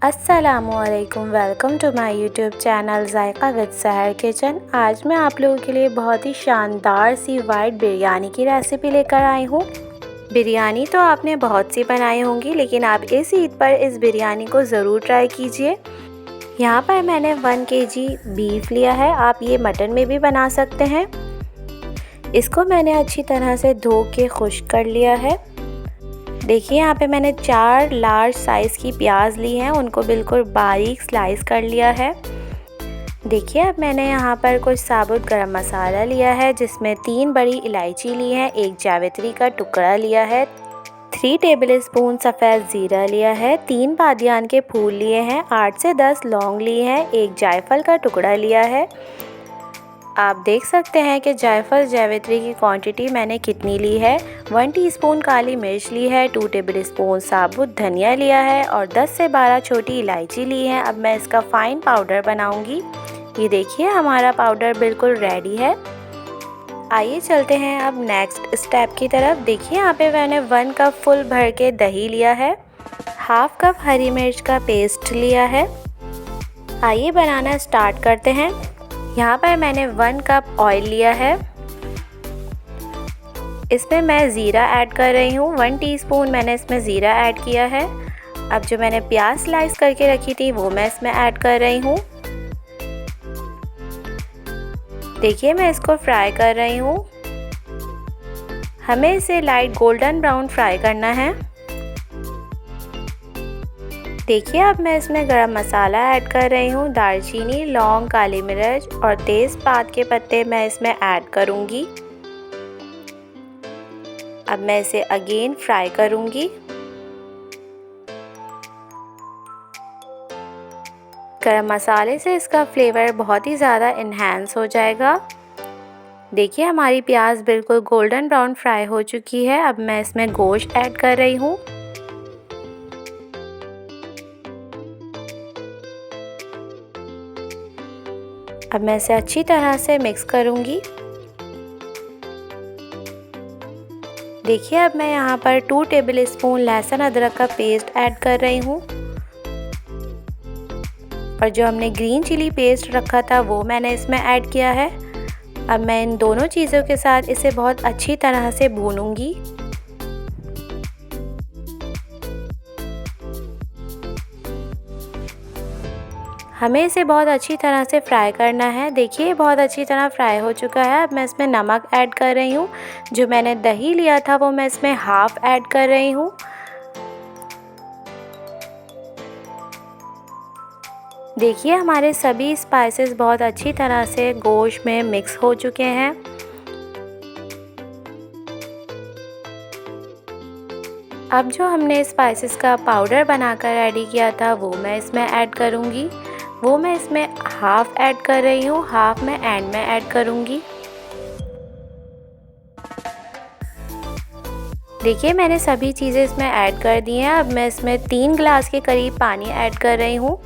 अस्सलामुअलैकुम, welcome to my YouTube channel Zaiqa with Sehar kitchen. आज मैं आप लोगों के लिए बहुत ही शानदार सी वाइट बिरयानी की रेसिपी लेकर आई हूँ। बिरयानी तो आपने बहुत सी बनाई होंगी, लेकिन आप इस ईद पर इस बिरयानी को ज़रूर ट्राई कीजिए। यहाँ पर मैंने 1 kg बीफ लिया है, आप ये मटन में भी बना सकते हैं। इसको मैंने अच्छी तरह से धो के खुश्क कर लिया है। देखिए यहाँ पे मैंने 4 लार्ज साइज़ की प्याज ली हैं, उनको बिल्कुल बारीक स्लाइस कर लिया है। देखिए अब मैंने यहाँ पर कुछ साबुत गरम मसाला लिया है, जिसमें 3 बड़ी इलायची ली है, 1 जावित्री का टुकड़ा लिया है, 3 टेबलस्पून सफ़ेद ज़ीरा लिया है, 3 बादियान के फूल लिए हैं, 8 से 10 लौंग लिए हैं, 1 जायफल का टुकड़ा लिया है। आप देख सकते हैं कि जायफल जावित्री की क्वांटिटी मैंने कितनी ली है। 1 टीस्पून काली मिर्च ली है, 2 टेबलस्पून साबुत धनिया लिया है और 10 से 12 छोटी इलायची ली है। अब मैं इसका फ़ाइन पाउडर बनाऊंगी। ये देखिए हमारा पाउडर बिल्कुल रेडी है। आइए चलते हैं अब नेक्स्ट स्टेप की तरफ। देखिए यहाँ पे मैंने 1 कप फुल भर के दही लिया है, हाफ कप हरी मिर्च का पेस्ट लिया है। आइए बनाना स्टार्ट करते हैं। यहाँ पर मैंने 1 कप ऑयल लिया है, इसमें मैं ज़ीरा ऐड कर रही हूँ। 1 टीस्पून मैंने इसमें ज़ीरा ऐड किया है। अब जो मैंने प्याज स्लाइस करके रखी थी वो मैं इसमें ऐड कर रही हूँ। देखिए मैं इसको फ्राई कर रही हूँ। हमें इसे लाइट गोल्डन ब्राउन फ्राई करना है। देखिए अब मैं इसमें गरम मसाला ऐड कर रही हूँ। दालचीनी, लौंग, काली मिर्च और तेज़पात के पत्ते मैं इसमें ऐड करूँगी। अब मैं इसे अगेन फ्राई करूँगी। गरम मसाले से इसका फ्लेवर बहुत ही ज़्यादा इन्हेंस हो जाएगा। देखिए हमारी प्याज बिल्कुल गोल्डन ब्राउन फ्राई हो चुकी है। अब मैं इसमें गोश्त ऐड कर रही हूँ। अब मैं इसे अच्छी तरह से मिक्स करूँगी। देखिए अब मैं यहाँ पर 2 टेबलस्पून लहसुन अदरक का पेस्ट ऐड कर रही हूँ और जो हमने ग्रीन चिली पेस्ट रखा था वो मैंने इसमें ऐड किया है। अब मैं इन दोनों चीज़ों के साथ इसे बहुत अच्छी तरह से भूनूंगी। हमें इसे बहुत अच्छी तरह से फ्राई करना है। देखिए बहुत अच्छी तरह फ्राई हो चुका है। अब मैं इसमें नमक ऐड कर रही हूँ। जो मैंने दही लिया था वो मैं इसमें हाफ ऐड कर रही हूँ। देखिए हमारे सभी स्पाइसेस बहुत अच्छी तरह से गोश्त में मिक्स हो चुके हैं। अब जो हमने स्पाइसेस का पाउडर बनाकर रेडी किया था वो मैं इसमें ऐड करूँगी। वो मैं इसमें हाफ ऐड कर रही हूँ, हाफ मैं एंड में ऐड करूँगी। देखिए मैंने सभी चीज़ें इसमें ऐड कर दी हैं। अब मैं इसमें 3 गिलास के करीब पानी ऐड कर रही हूँ।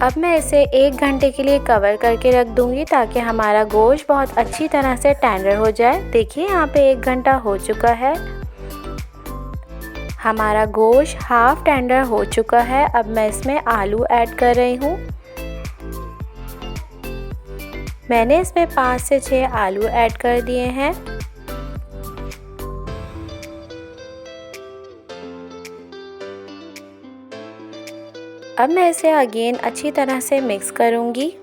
अब मैं इसे 1 घंटे के लिए कवर करके रख दूँगी ताकि हमारा गोश्त बहुत अच्छी तरह से टेंडर हो जाए। देखिए यहाँ पे 1 घंटा हो चुका है। हमारा गोश्त हाफ टेंडर हो चुका है। अब मैं इसमें आलू ऐड कर रही हूँ। मैंने इसमें 5 से 6 आलू ऐड कर दिए हैं। अब मैं इसे अगेन अच्छी तरह से मिक्स करूँगी।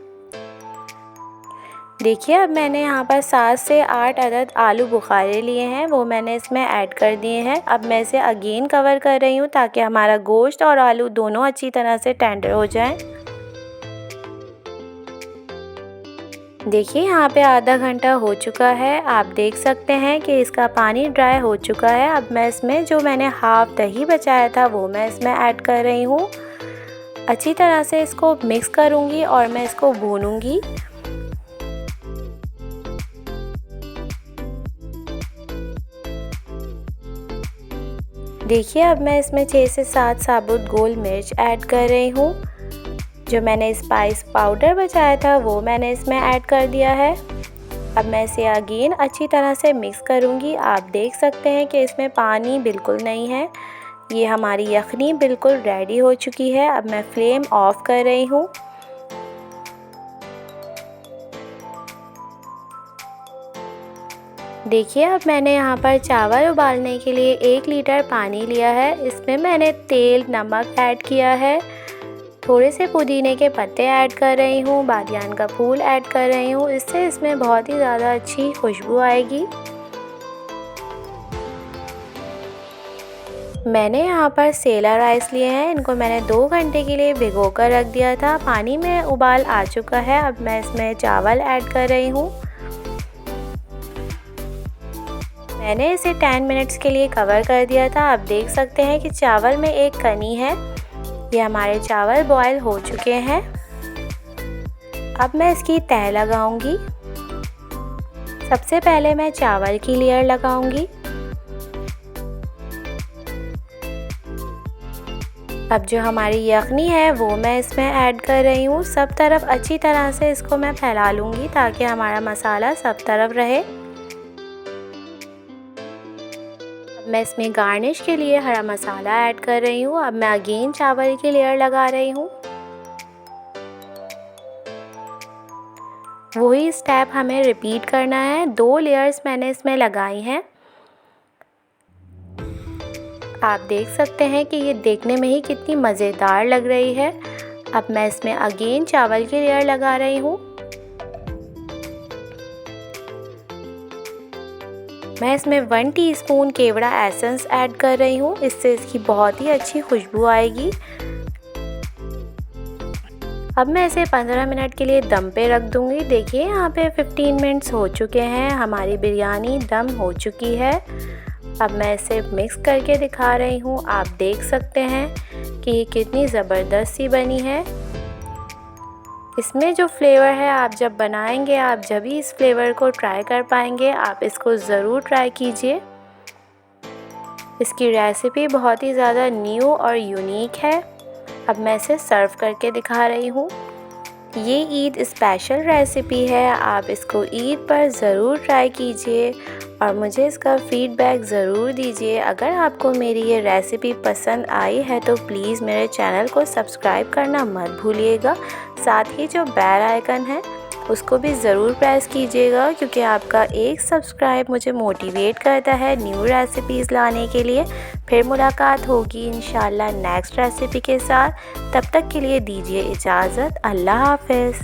देखिए अब मैंने यहाँ पर 7 से 8 अदद आलू बुखारे लिए हैं, वो मैंने इसमें ऐड कर दिए हैं। अब मैं इसे अगेन कवर कर रही हूँ ताकि हमारा गोश्त और आलू दोनों अच्छी तरह से टेंडर हो जाएं। देखिए यहाँ पे आधा घंटा हो चुका है। आप देख सकते हैं कि इसका पानी ड्राई हो चुका है। अब मैं इसमें जो मैंने हाफ दही बचाया था वो मैं इसमें ऐड कर रही हूँ। अच्छी तरह से इसको मिक्स करूँगी और मैं इसको भूनूँगी। देखिए अब मैं इसमें 6 से 7 साबुत गोल मिर्च ऐड कर रही हूँ। जो मैंने स्पाइस पाउडर बचाया था वो मैंने इसमें ऐड कर दिया है। अब मैं इसे अगेन अच्छी तरह से मिक्स करूँगी। आप देख सकते हैं कि इसमें पानी बिल्कुल नहीं है। ये हमारी यखनी बिल्कुल रेडी हो चुकी है। अब मैं फ्लेम ऑफ कर रही हूँ। देखिए, अब मैंने यहाँ पर चावल उबालने के लिए 1 लीटर पानी लिया है। इसमें मैंने तेल, नमक ऐड किया है, थोड़े से पुदीने के पत्ते ऐड कर रही हूँ, बादियान का फूल ऐड कर रही हूँ। इससे इसमें बहुत ही ज़्यादा अच्छी खुशबू आएगी। मैंने यहाँ पर सेला राइस लिए हैं। इनको मैंने 2 घंटे के लिए भिगो कर रख दिया था। पानी में उबाल आ चुका है। अब मैं इसमें चावल ऐड कर रही हूँ। मैंने इसे 10 मिनट्स के लिए कवर कर दिया था। आप देख सकते हैं कि चावल में एक कनी है। ये हमारे चावल बॉयल हो चुके हैं। अब मैं इसकी तह लगाऊंगी। सबसे पहले मैं चावल की लेयर लगाऊंगी। अब जो हमारी यखनी है वो मैं इसमें ऐड कर रही हूँ। सब तरफ अच्छी तरह से इसको मैं फैला लूँगी ताकि हमारा मसाला सब तरफ रहे। अब मैं इसमें गार्निश के लिए हरा मसाला ऐड कर रही हूँ। अब मैं अगेन चावल की लेयर लगा रही हूँ। वही स्टेप हमें रिपीट करना है। 2 लेयर्स मैंने इसमें लगाई हैं। आप देख सकते हैं कि ये देखने में ही कितनी मज़ेदार लग रही है। अब मैं इसमें अगेन चावल की लेयर लगा रही हूँ। मैं इसमें 1 टीस्पून केवड़ा एसेंस ऐड कर रही हूँ। इससे इसकी बहुत ही अच्छी खुशबू आएगी। अब मैं इसे 15 मिनट के लिए दम पे रख दूँगी। देखिए, यहाँ पे 15 मिनट्स हो चुके हैं। हमारी बिरयानी दम हो चुकी है। अब मैं इसे मिक्स करके दिखा रही हूँ। आप देख सकते हैं कि ये कितनी ज़बरदस्त सी बनी है। इसमें जो फ्लेवर है, आप जब बनाएंगे आप जब ही इस फ्लेवर को ट्राई कर पाएंगे। आप इसको ज़रूर ट्राई कीजिए। इसकी रेसिपी बहुत ही ज़्यादा न्यू और यूनिक है। अब मैं इसे सर्व करके दिखा रही हूँ। ये ईद स्पेशल रेसिपी है। आप इसको ईद पर ज़रूर ट्राई कीजिए और मुझे इसका फ़ीडबैक ज़रूर दीजिए। अगर आपको मेरी ये रेसिपी पसंद आई है तो प्लीज़ मेरे चैनल को सब्सक्राइब करना मत भूलिएगा। साथ ही जो बेल आइकन है उसको भी ज़रूर प्रेस कीजिएगा, क्योंकि आपका एक सब्सक्राइब मुझे मोटिवेट करता है न्यू रेसिपीज़ लाने के लिए। फिर मुलाकात होगी इंशाल्लाह नेक्स्ट रेसिपी के साथ। तब तक के लिए दीजिए इजाज़त। अल्लाह हाफ़िज़।